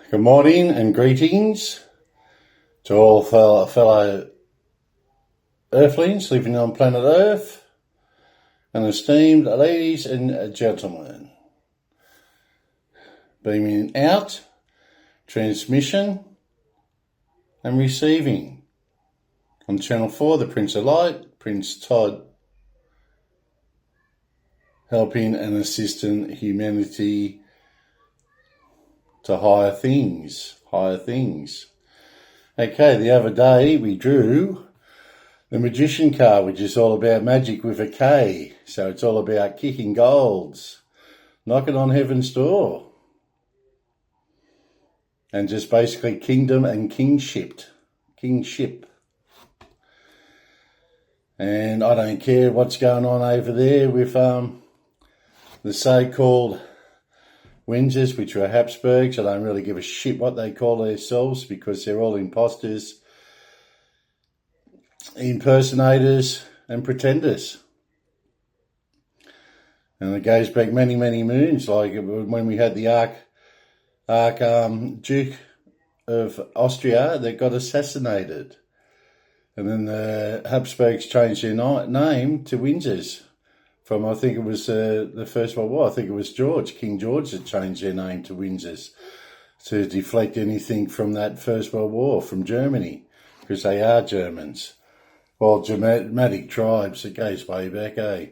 Good morning and greetings to all fellow Earthlings living on planet Earth and esteemed ladies and gentlemen. Beaming out, transmission and receiving on Channel 4, the Prince of Light, Prince Todd, helping and assisting humanity to higher things. Okay, the other day we drew the Magician card, which is all about magic with a K. So it's all about kicking golds, knocking on heaven's door, and just basically kingdom and kingship. And I don't care what's going on over there with the so-called Windsors, which are Habsburgs. I don't really give a shit what they call themselves because they're all imposters, impersonators and pretenders. And it goes back many, many moons, like when we had the Duke of Austria that got assassinated. And then the Habsburgs changed their name to Windsors. From, I think it was the First World War. I think it was King George that changed their name to Windsors to deflect anything from that First World War from Germany, because they are Germans. Well, Germanic tribes, it goes way back, eh?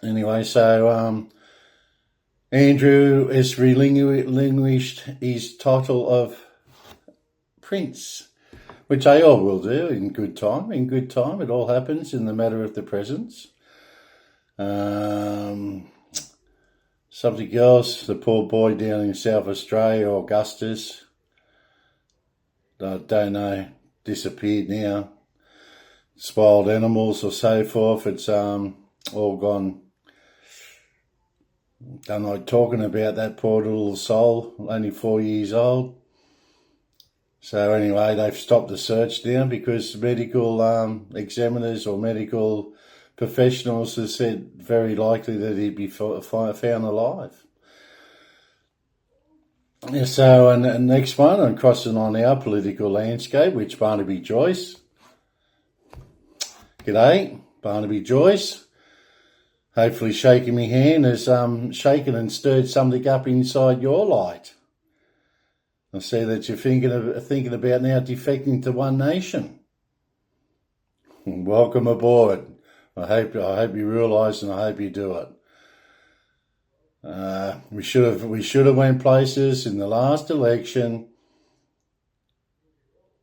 Anyway, so Andrew has relinquished his title of Prince, which they all will do in good time. In good time, it all happens in the matter of the presence. Something else, the poor boy down in South Australia, Augustus, I don't know, disappeared now. Spoiled animals or so forth, it's all gone. Don't like talking about that poor little soul, only 4 years old. So anyway, they've stopped the search down because medical examiners or medical professionals have said very likely that he'd be found alive. Yeah, so, and next one, I'm crossing on our political landscape, which Barnaby Joyce. G'day, Barnaby Joyce. Hopefully shaking me hand has shaken and stirred something up inside your light. I see that you're thinking about now defecting to One Nation. Welcome aboard. I hope you realise, and I hope you do it. We should have went places in the last election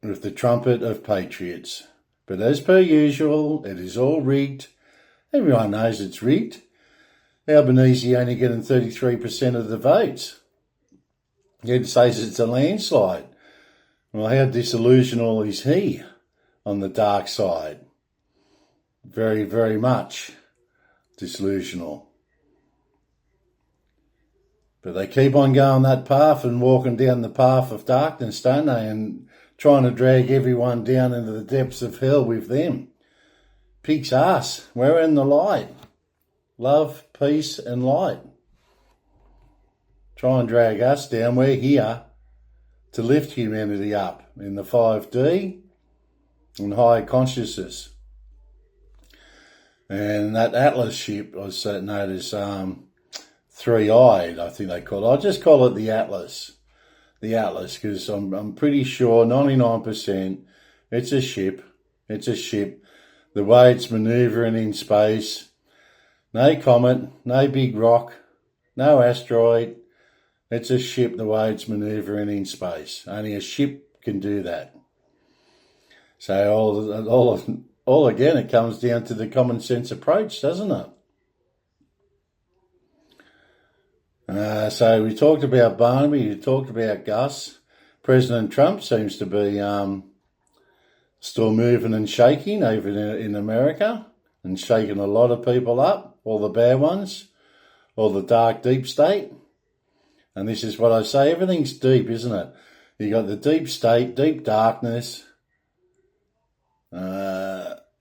with the trumpet of patriots. But as per usual, it is all rigged. Everyone knows it's rigged. Albanese only getting 33% of the votes. Yet says it's a landslide. Well, how disillusional is he on the dark side? Very, very much disillusional. But they keep on going that path and walking down the path of darkness, don't they? And trying to drag everyone down into the depths of hell with them. Pig's ass. We're in the light. Love, peace and light. Try and drag us down. We're here to lift humanity up in the 5D and higher consciousness. And that Atlas ship was known as three-eyed, I think they call it. I'll just call it the Atlas. The Atlas, because I'm pretty sure 99% it's a ship. It's a ship. The way it's manoeuvring in space. No comet, no big rock, no asteroid. It's a ship the way it's manoeuvring in space. Only a ship can do that. So all again, it comes down to the common sense approach, doesn't it? So we talked about Barnaby, we talked about Gus. President Trump seems to be still moving and shaking over in America and shaking a lot of people up, all the bad ones, all the dark deep state. And this is what I say, everything's deep, isn't it? You got the deep state, deep darkness.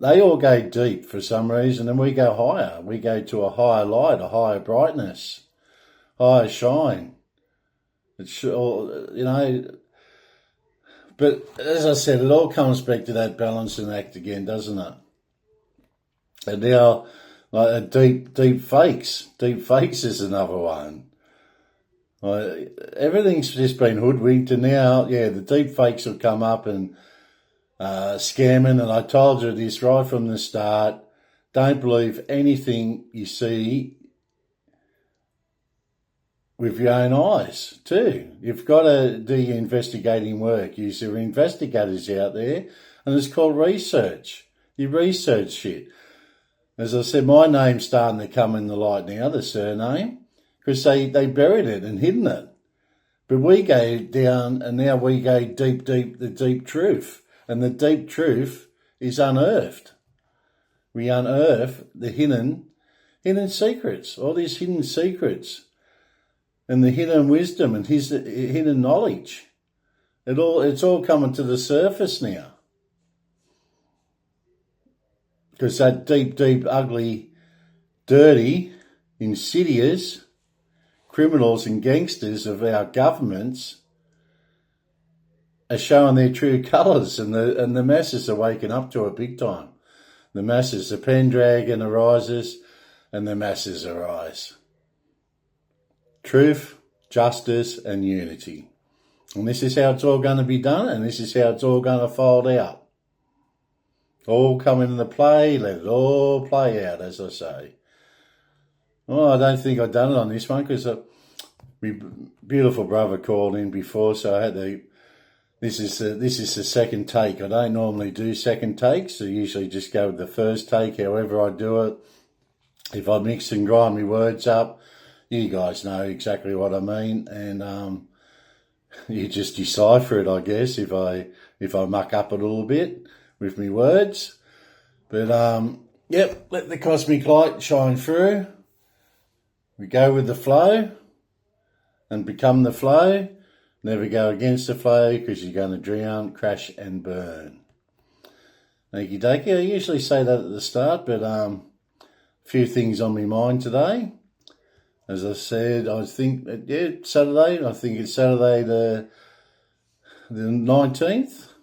They all go deep for some reason, and we go higher. We go to a higher light, a higher brightness, higher shine. It's all, but as I said, it all comes back to that balancing act again, doesn't it? And now, like deep fakes. Deep fakes is another one. Everything's just been hoodwinked, and now, the deep fakes will come up and scamming. And I told you this right from the start. Don't believe anything you see with your own eyes too. You've got to do your investigating work. Use your investigators out there, and it's called research. You research shit. As I said, my name's starting to come in the light now, the surname, because they buried it and hidden it. But we go down, and now we go deep, the deep truth. And the deep truth is unearthed. We unearth the hidden secrets, all these hidden secrets, and the hidden wisdom and his hidden knowledge. It's all coming to the surface now. Because that deep, ugly, dirty, insidious criminals and gangsters of our governments are showing their true colours, and the masses are waking up to it big time. The masses, the Pendragon arises, and the masses arise. Truth, justice, and unity. And this is how it's all going to be done, and this is how it's all going to fold out. All come into play, let it all play out, as I say. Oh, I don't think I've done it on this one, because my beautiful brother called in before, so I had to... This is the second take. I don't normally do second takes. I usually just go with the first take, however I do it. If I mix and grind my words up, you guys know exactly what I mean, and you just decipher it, I guess, if I muck up a little bit with my words. But let the cosmic light shine through. We go with the flow and become the flow. Never go against the flow, because you're going to drown, crash and burn. Okie dokie. I usually say that at the start, but a few things on my mind today. As I said, I think, Saturday. I think it's Saturday the 19th.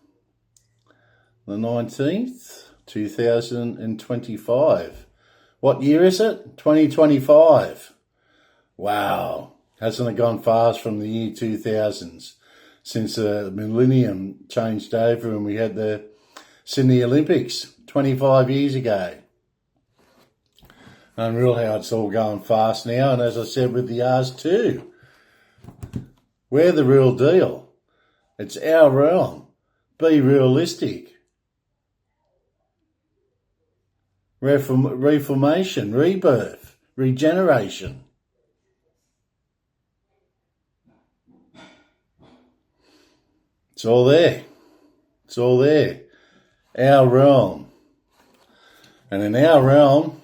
The 19th, 2025. What year is it? 2025. Wow. Hasn't it gone fast from the year 2000s, since the millennium changed over and we had the Sydney Olympics 25 years ago. Unreal how it's all going fast now, and as I said with the R's too, we're the real deal. It's our realm. Be realistic. Reformation, rebirth, regeneration. It's all there. It's all there. Our realm. And in our realm,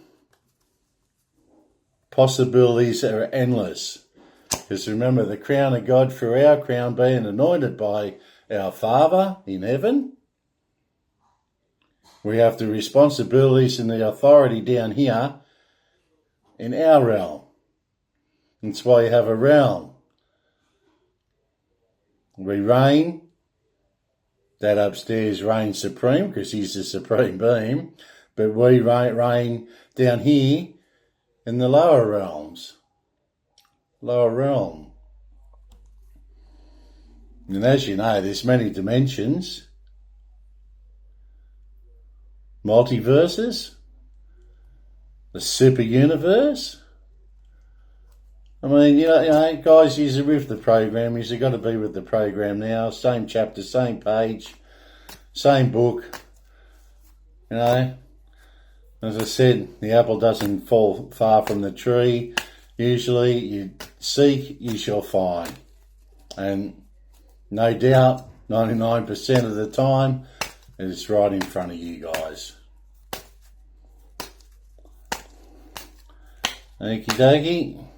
possibilities are endless. Because remember, the crown of God, through our crown being anointed by our Father in heaven, we have the responsibilities and the authority down here in our realm. That's why you have a realm. We reign. That upstairs reigns supreme, because he's the supreme being. But we reign down here in the lower realms. Lower realm. And as you know, there's many dimensions. Multiverses. The super universe. I mean, you know, guys, you're with the program. You've got to be with the program now. Same chapter, same page, same book. You know, as I said, the apple doesn't fall far from the tree. Usually, you seek, you shall find. And no doubt, 99% of the time, it's right in front of you guys. Okie dokie.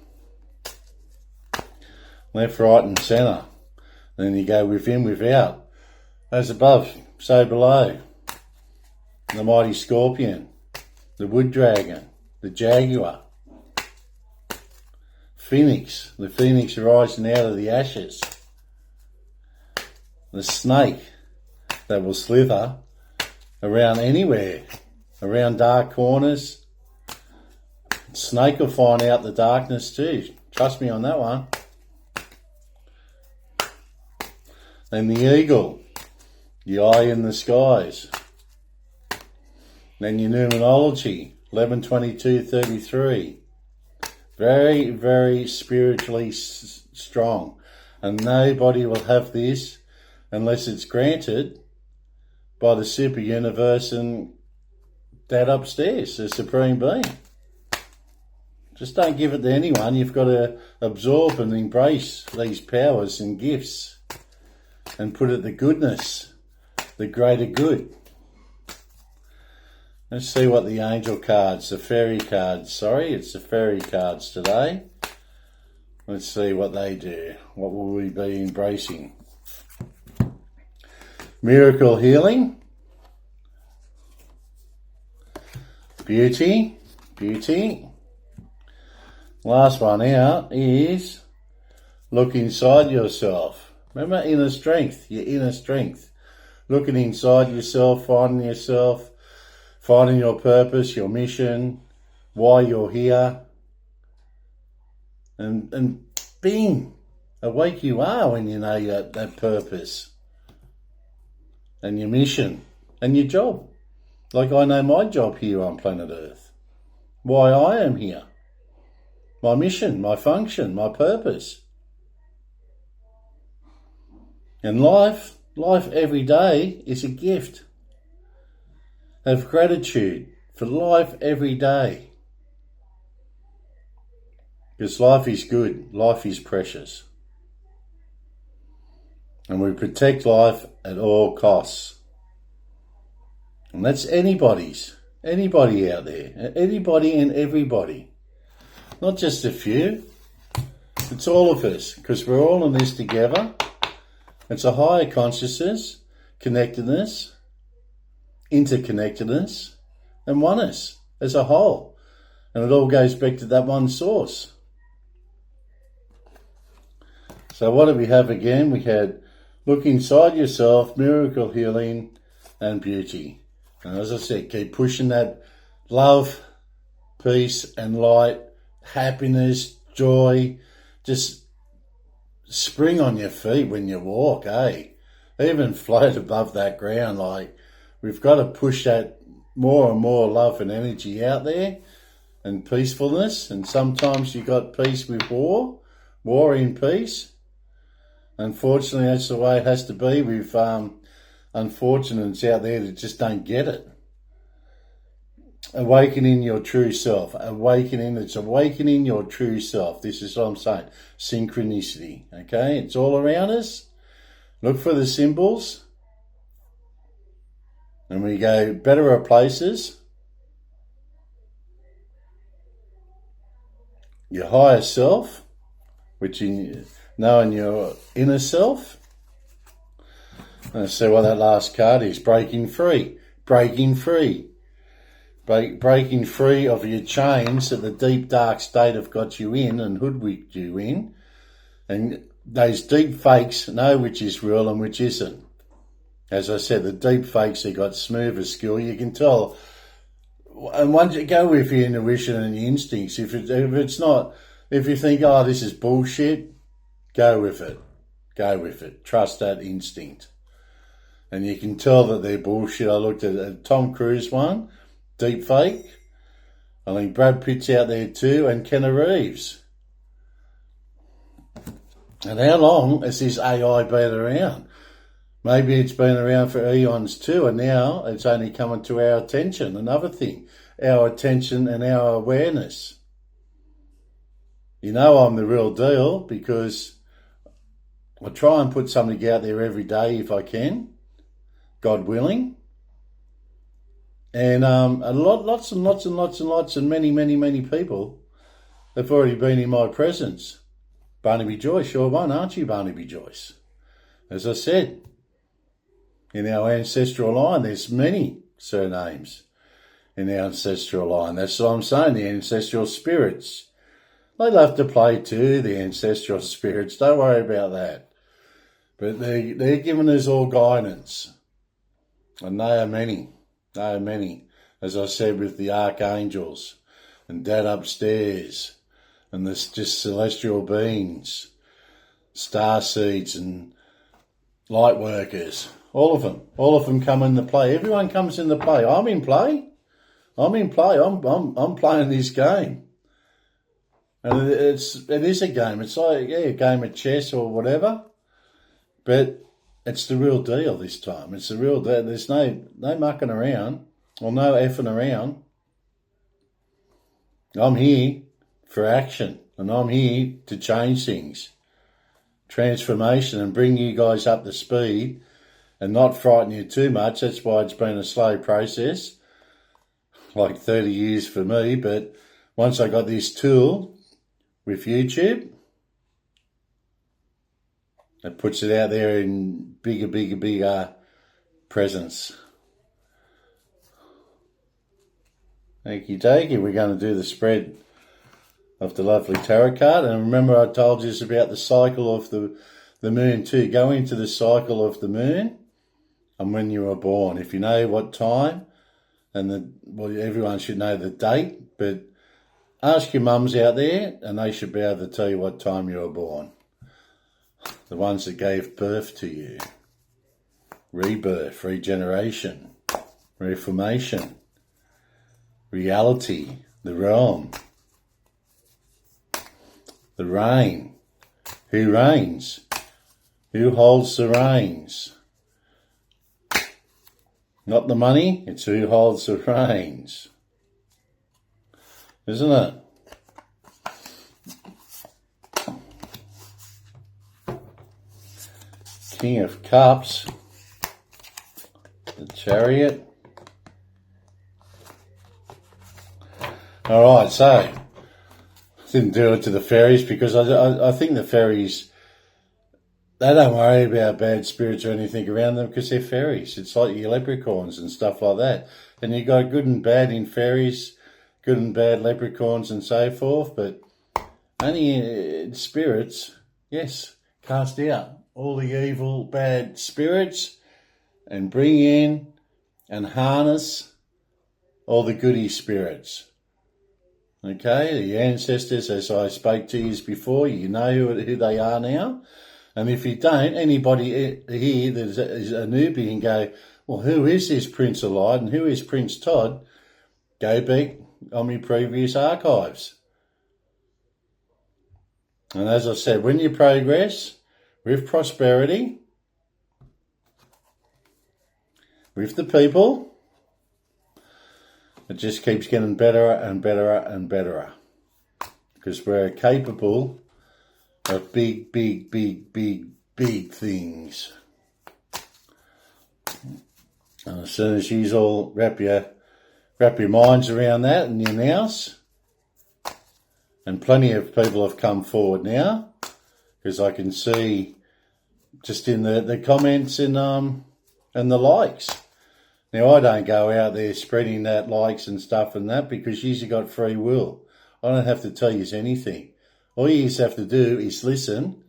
Left, right and centre. Then you go within, without. As above, so below. The mighty scorpion. The wood dragon. The jaguar. Phoenix. The phoenix rising out of the ashes. the snake that will slither around anywhere, around dark corners. Snake will find out the darkness too. Trust me on that one. Then the eagle, the eye in the skies. Then your numerology, 11/22/33. Very, very spiritually strong. And nobody will have this unless it's granted by the super universe and that upstairs, the supreme being. Just don't give it to anyone. You've got to absorb and embrace these powers and gifts and put it the goodness, the greater good. Let's see what the angel cards, the fairy cards, it's the fairy cards today. Let's see what they do. What will we be embracing? Miracle healing. Beauty. Last one out is look inside yourself. Remember inner strength, your inner strength. Looking inside yourself, finding your purpose, your mission, why you're here. And being awake you are when you know that purpose and your mission and your job. Like I know my job here on planet Earth. Why I am here. My mission, my function, my purpose. And life every day is a gift. Have gratitude for life every day. Because life is good, life is precious. And we protect life at all costs. And that's anybody out there, anybody and everybody. Not just a few, it's all of us, because we're all in this together. It's a higher consciousness, connectedness, interconnectedness, and oneness as a whole. And it all goes back to that one source. So what did we have again? We had look inside yourself, miracle healing, and beauty. And as I said, keep pushing that love, peace, and light, happiness, joy. Just spring on your feet when you walk, eh? Even float above that ground. Like, we've got to push that more and more love and energy out there and peacefulness. And sometimes you got peace with war in peace. Unfortunately, that's the way it has to be with unfortunates out there that just don't get it. Awakening your true self. It's awakening your true self. This is what I'm saying. Synchronicity, okay? It's all around us. Look for the symbols. And we go better places. Your higher self, which in knowing your inner self. Let's see what that last card is. Breaking free. Breaking free of your chains that the deep dark state have got you in and hoodwinked you in. And those deep fakes know which is real and which isn't. As I said, the deep fakes have got smoother skill. You can tell. And once you go with your intuition and your instincts, if you think, oh, this is bullshit, go with it. Go with it. Trust that instinct. And you can tell that they're bullshit. I looked at a Tom Cruise one, deep fake. I think Brad Pitt's out there too, and Keanu Reeves. And how long has this AI been around? Maybe it's been around for eons too, and now it's only coming to our attention. Another thing, our attention and our awareness. You know I'm the real deal because I try and put something out there every day if I can, God willing. And lots and many people have already been in my presence. Barnaby Joyce, you're one, aren't you, Barnaby Joyce? As I said, in our ancestral line, there's many surnames in the ancestral line. That's what I'm saying, the ancestral spirits. They love to play too, the ancestral spirits. Don't worry about that. But they're giving us all guidance. And they are many. They are many. As I said, with the archangels and Dad upstairs and this just celestial beings, star seeds and light workers. All of them come into play. Everyone comes into play. I'm in play. I'm playing this game. And it is a game. It's like a game of chess or whatever. But it's the real deal this time. It's the real deal. There's no mucking around or no effing around. I'm here for action and I'm here to change things. Transformation and bring you guys up to speed and not frighten you too much. That's why it's been a slow process, like 30 years for me. But once I got this tool with YouTube, it puts it out there in bigger presence. Okie dokie, we're going to do the spread of the lovely tarot card. And remember I told you about the cycle of the moon too. Go into the cycle of the moon and when you were born. If you know what time, and everyone should know the date, but ask your mums out there and they should be able to tell you what time you were born. The ones that gave birth to you. Rebirth, regeneration, reformation, reality, the realm, the reign. Who reigns? Who holds the reins? Not the money, it's who holds the reins. Isn't it? King of Cups, the Chariot. All right, so I didn't do it to the fairies because I think the fairies, they don't worry about bad spirits or anything around them because they're fairies. It's like your leprechauns and stuff like that. And you got good and bad in fairies, good and bad leprechauns and so forth, but only spirits, yes, cast out all the evil, bad spirits and bring in and harness all the goody spirits. Okay, the ancestors, as I spoke to you before, you know who they are now. And if you don't, anybody here that is a newbie and go, well, who is this Prince of Light and who is Prince Todd? Go back on my previous archives. And as I said, when you progress with prosperity, with the people, it just keeps getting better and better and better. Because we're capable of big things. And as soon as you all wrap your minds around that in your nows, and plenty of people have come forward now, because I can see just in the comments and the likes. Now, I don't go out there spreading that likes and stuff and that because you've got free will. I don't have to tell you anything. All you have to do is listen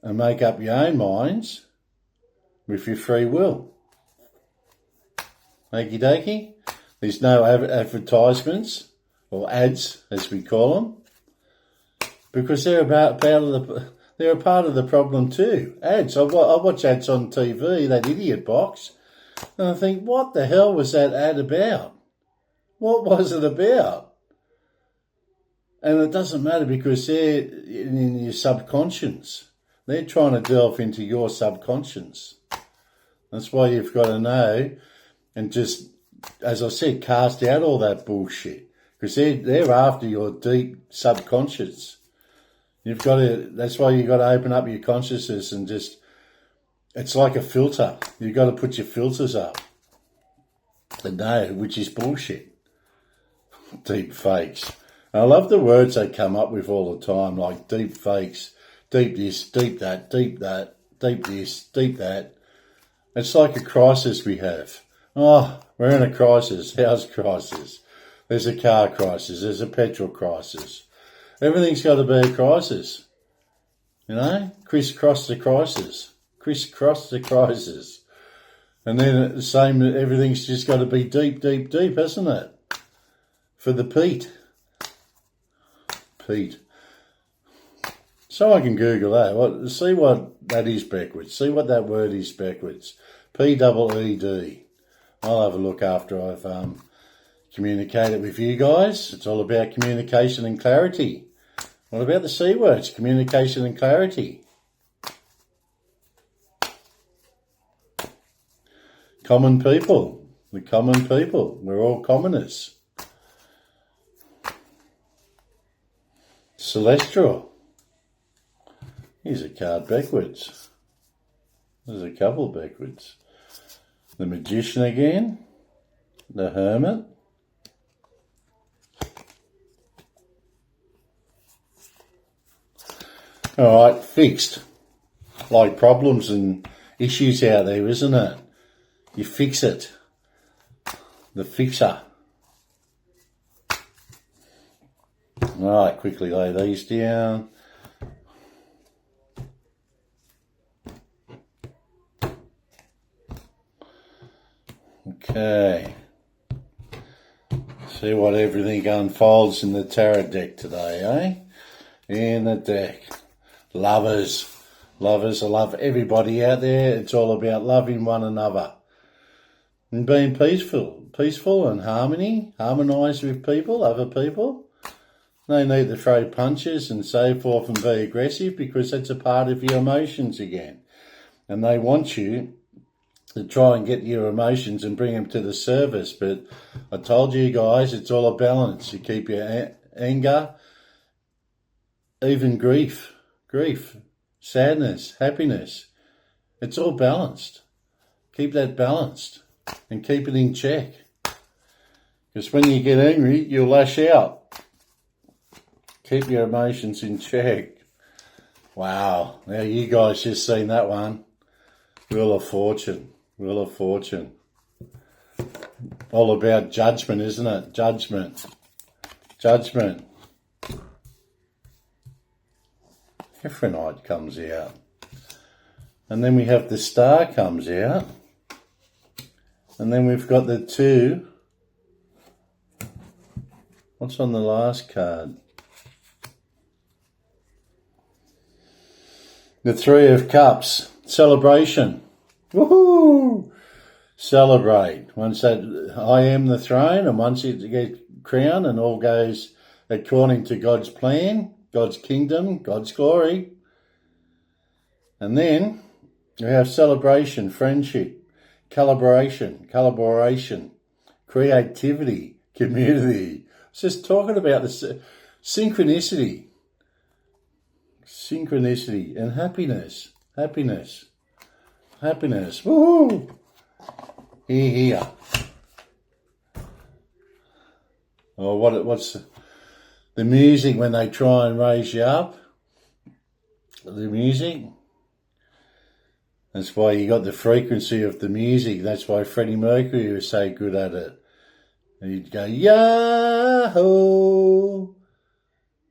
and make up your own minds with your free will. Okie dokie. There's no advertisements or ads, as we call them, because they're a part of the problem too. Ads. I watch ads on TV, that idiot box. And I think, what the hell was that ad about? What was it about? And it doesn't matter because they're in your subconscious. They're trying to delve into your subconscious. That's why you've got to know and just, as I said, cast out all that bullshit. Because they're after your deep subconscious. That's why you've got to open up your consciousness and just, it's like a filter. You've got to put your filters up. And know, which is bullshit. Deep fakes. I love the words they come up with all the time, like deep fakes, deep this, deep that, deep that, deep this, deep that. It's like a crisis we have. Oh, we're in a crisis, house crisis. There's a car crisis, there's a petrol crisis. Everything's got to be a crisis. You know, crisscross the crisis. crisscross the crisis. And then the same, everything's just got to be deep, deep, deep, hasn't it? For the Pete. Someone can Google that. See what that is backwards. See what that word is backwards. P-E-E-D. I'll have a look after I've communicated with you guys. It's all about communication and clarity. What about the C words? Communication and clarity. Common people. The common people. We're all commoners. Celestial. Here's a card backwards. There's a couple backwards. The Magician again. The Hermit. All right, fixed. Like problems and issues out there, isn't it? You fix it. The fixer. All right, quickly lay these down. Okay. See what everything unfolds in the tarot deck today, eh? In the deck. Lovers. I love everybody out there. It's all about loving one another. And being peaceful and harmonise with people, other people. No need to throw punches and so forth and be aggressive, because that's a part of your emotions again. And they want you to try and get your emotions and bring them to the surface. But I told you guys, it's all a balance. You keep your anger, even grief, sadness, happiness. It's all balanced. Keep that balanced and keep it in check. Because when you get angry, you'll lash out. Keep your emotions in check. Wow. Now you guys just seen that one. Wheel of Fortune. All about judgment, isn't it? Judgment. Ephronite comes out. And then we have the Star comes out. And then we've got the two. What's on the last card? The Three of Cups. Celebration. Woohoo! Celebrate. Once that I am the throne, and once you get crowned and all goes according to God's plan, God's kingdom, God's glory. And then we have celebration, friendship, collaboration, creativity, community. It's just talking about the synchronicity and happiness. Woo! Here. Oh, what's the music when they try and raise you up? The music. That's why you got the frequency of the music. That's why Freddie Mercury was so good at it. And he'd go, Yahoo!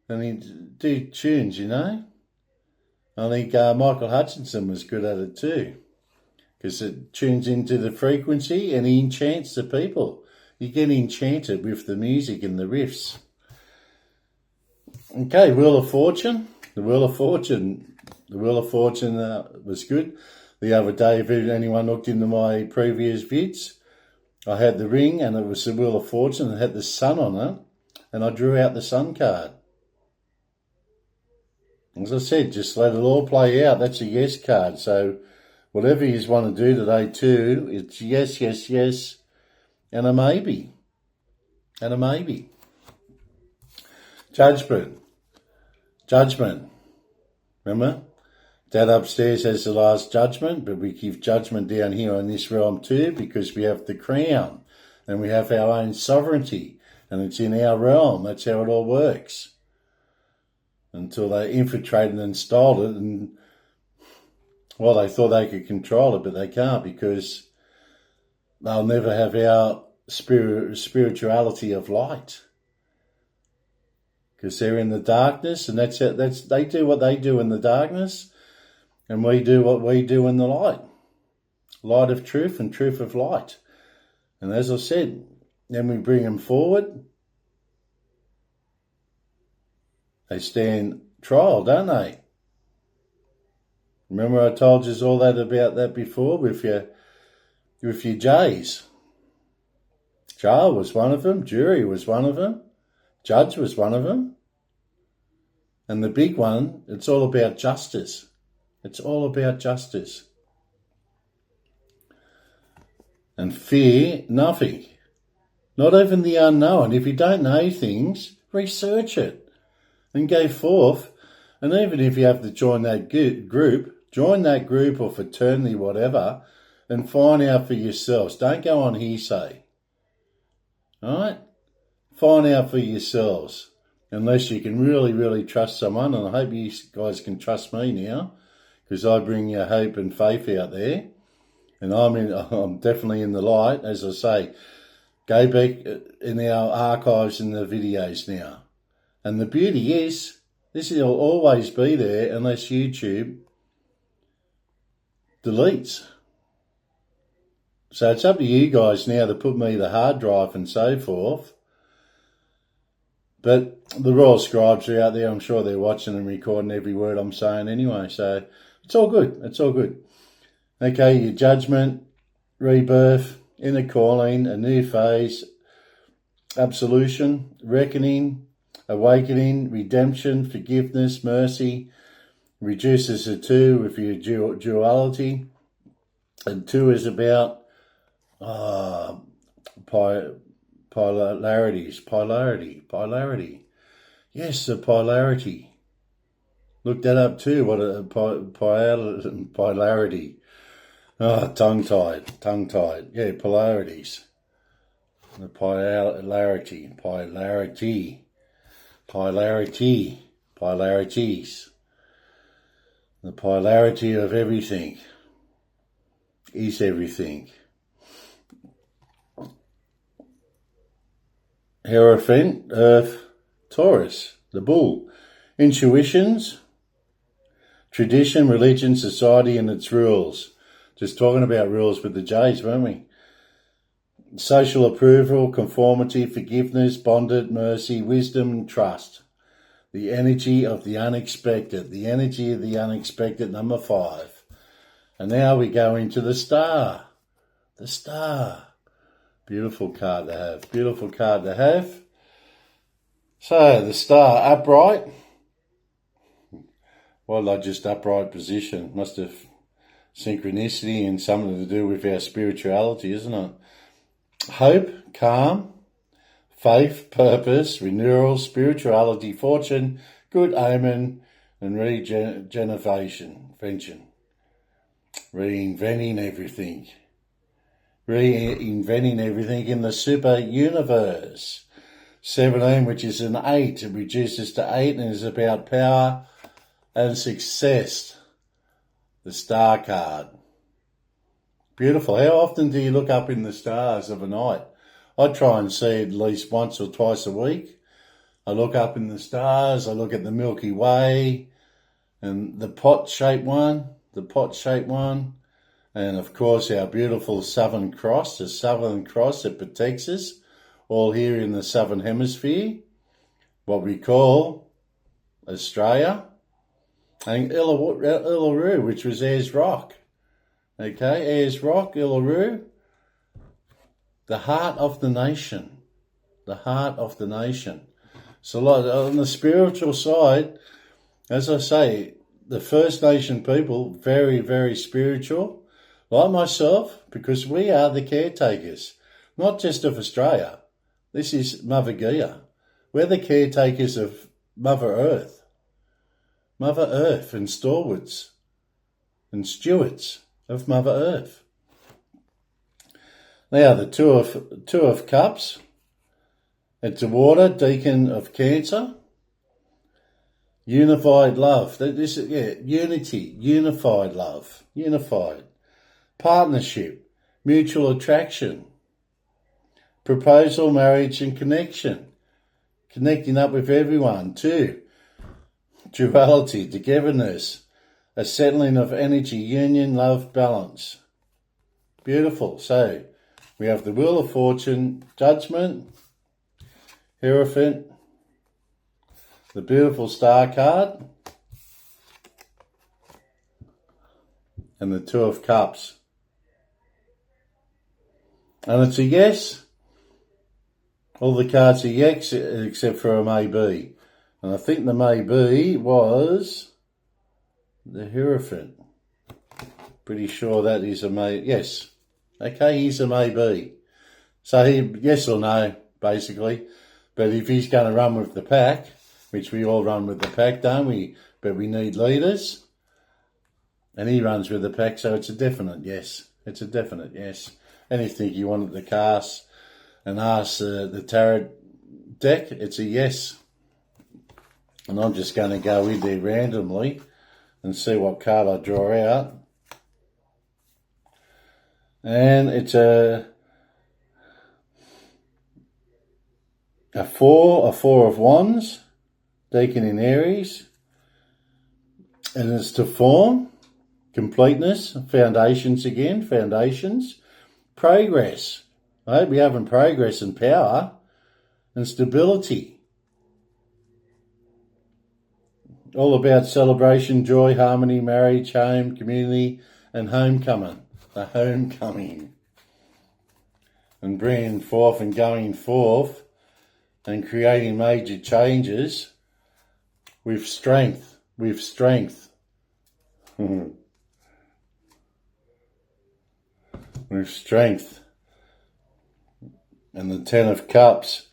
And he'd do tunes, you know. I think Michael Hutchinson was good at it too. Because it tunes into the frequency and he enchants the people. You get enchanted with the music and the riffs. Okay, Wheel of Fortune. The Wheel of Fortune was good. The other day, if anyone looked into my previous vids, I had the ring and it was the Wheel of Fortune. It had the sun on it, and I drew out the sun card. As I said, just let it all play out. That's a yes card. So whatever you want to do today too, it's yes, and a maybe. Judgment. Remember? Dad upstairs has the last judgment, but we give judgment down here in this realm too, because we have the crown and we have our own sovereignty and it's in our realm. That's how it all works. Until they infiltrated and stole it, and well, they thought they could control it, but they can't, because they'll never have our spirituality of light. Because they're in the darkness, and they do what they do in the darkness, And we do what we do in the light. Light of truth and truth of light. And as I said, then we bring them forward. They stand trial, don't they? Remember I told you all that about that before with your J's. Jail was one of them. Jury was one of them. Judge was one of them. And the big one, it's all about justice. It's all about justice. And fear nothing. Not even the unknown. If you don't know things, research it and go forth. And even if you have to join that group or fraternity, whatever, and find out for yourselves. Don't go on hearsay. All right? Find out for yourselves. Unless you can really, really trust someone. And I hope you guys can trust me now, because I bring your hope and faith out there. And I'm definitely in the light. As I say, go back in our archives and the videos now. And the beauty is, this will always be there unless YouTube deletes. So it's up to you guys now to put me the hard drive and so forth. But the royal scribes are out there. I'm sure they're watching and recording every word I'm saying anyway. So it's all good. It's all good. Okay, your judgment, rebirth, inner calling, a new phase, absolution, reckoning, awakening, redemption, forgiveness, mercy, reduces to 2 with your duality. And 2 is about polarity. Yes, the polarity. Look that up too. What a polarity. Tongue-tied. Yeah, polarities. The polarities. The polarity of everything is everything. Hierophant, Earth, Taurus, the bull. Intuitions, tradition, religion, society and its rules. Just talking about rules with the J's, weren't we? Social approval, conformity, forgiveness, bonded, mercy, wisdom and trust. The energy of the unexpected. The energy of the unexpected, number 5. And now we go into the star. The star. Beautiful card to have. Beautiful card to have. So, the star, upright. Well, I just upright position. Must have synchronicity and something to do with our spirituality, isn't it? Hope, calm, faith, purpose, renewal, spirituality, fortune, good omen, and regeneration. Reinventing everything. Reinventing everything in the super universe. 17, which is an 8. It reduces to 8 and is about power and success. The star card. Beautiful. How often do you look up in the stars of a night? I try and see at least once or twice a week. I look up in the stars. I look at the Milky Way and the pot-shaped one. And, of course, our beautiful Southern Cross, the Southern Cross that protects us, all here in the Southern Hemisphere, what we call Australia, and Uluru, which was Ayers Rock. Okay, Ayers Rock, Uluru, the heart of the nation. The heart of the nation. So on the spiritual side, as I say, the First Nation people, very, very spiritual. Like myself, because we are the caretakers, not just of Australia. This is Mother Gaia. We're the caretakers of Mother Earth. Mother Earth and stalwarts and stewards of Mother Earth. Now, the Two of Cups. It's a water, deacon of Cancer. Unified love. Unity, unified love, unified. Partnership, mutual attraction, proposal, marriage and connection, connecting up with everyone too, duality, togetherness, a settling of energy, union, love, balance. Beautiful. So we have the Wheel of Fortune, Judgment, Hierophant, the beautiful Star card, and the Two of Cups. And it's a yes. All the cards are yes except for a maybe. And I think the maybe was the Hierophant. Pretty sure that is a maybe. Yes. Okay, he's a maybe. So yes or no, basically. But if he's going to run with the pack, which we all run with the pack, don't we? But we need leaders. And he runs with the pack, so it's a definite yes. It's a definite yes. Anything you wanted to cast and ask the tarot deck, it's a yes. And I'm just going to go in there randomly and see what card I draw out. And it's a four of wands, Deacon in Aries. And it's to form, completeness, foundations again, foundations, progress. Right? We're having progress and power and stability. All about celebration, joy, harmony, marriage, home, community, and homecoming. The homecoming. And bringing forth and going forth and creating major changes with strength. With strength. With strength. And the Ten of Cups.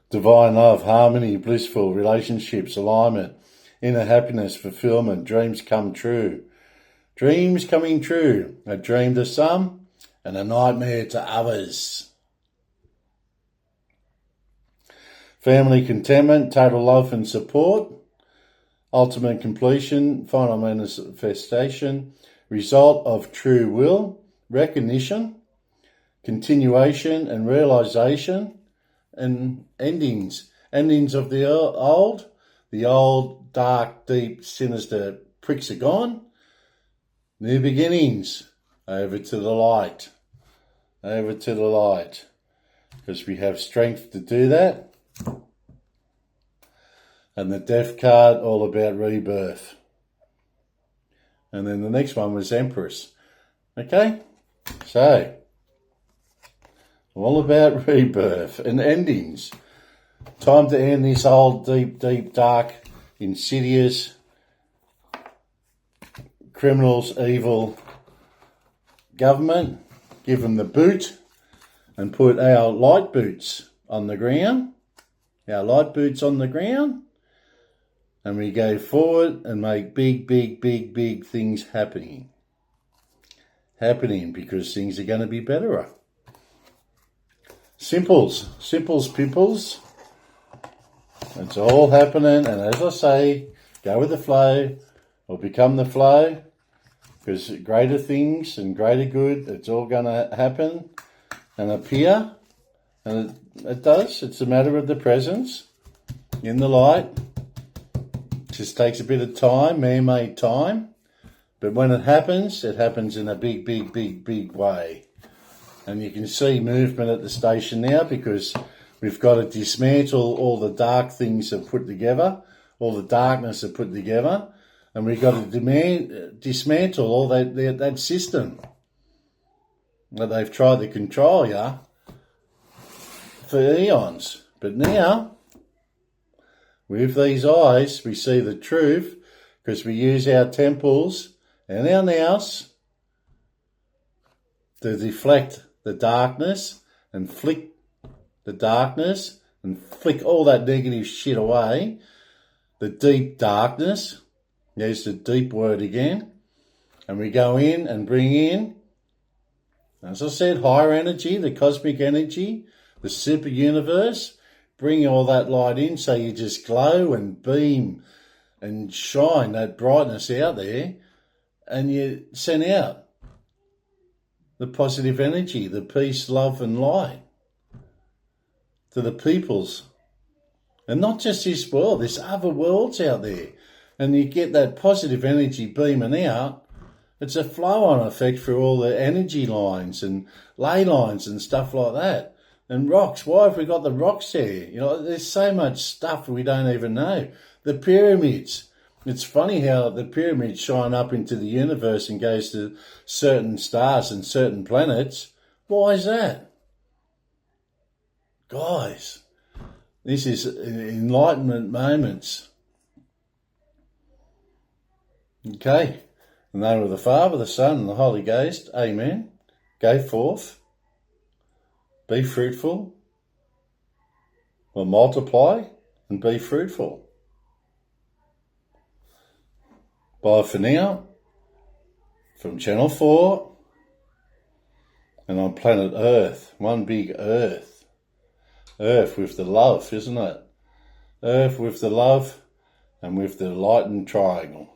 Divine love, harmony, blissful relationships, alignment, inner happiness, fulfillment, dreams come true. Dreams coming true. A dream to some and a nightmare to others. Family contentment, total love and support. Ultimate completion, final manifestation. Result of true will, recognition, continuation and realization. And endings of the old, dark, deep, sinister pricks are gone. New beginnings, over to the light, because we have strength to do that. And the Death card, all about rebirth. And then the next one was Empress. Okay, so all about rebirth and endings. Time to end this old, deep, deep, dark, insidious, criminals, evil government. Give them the boot and put our light boots on the ground. Our light boots on the ground. And we go forward and make big, big, big, big things happening. Because things are going to be better. Simples, pimples. It's all happening, and as I say, go with the flow or become the flow, because greater things and greater good, it's all going to happen and appear, and it does. It's a matter of the presence in the light. It just takes a bit of time, man-made time, but when it happens in a big, big, big, big way. And you can see movement at the station now, because we've got to dismantle all the dark things that put together, all the darkness that put together, and we've got to dismantle all that system that they've tried to control you for eons. But now, with these eyes, we see the truth, because we use our temples and our nows to deflect the darkness and flick the darkness and flick all that negative shit away. The deep darkness, there's the deep word again. And we go in and bring in, as I said, higher energy, the cosmic energy, the super universe. Bring all that light in so you just glow and beam and shine that brightness out there, and you send out the positive energy, the peace, love and light to the peoples. And not just this world, there's other worlds out there. and you get that positive energy beaming out. It's a flow-on effect through all the energy lines and ley lines and stuff like that. And rocks, why have we got the rocks there? There's so much stuff we don't even know. The pyramids. It's funny how the pyramids shine up into the universe and goes to certain stars and certain planets. Why is that? Guys, this is enlightenment moments. Okay. In the name of the Father, the Son, and the Holy Ghost. Amen. Go forth. Be fruitful. Or multiply and be fruitful. Bye for now. From Channel 4. And on planet Earth. One big Earth. Earth with the love, isn't it? Earth with the love and with the light and triangle.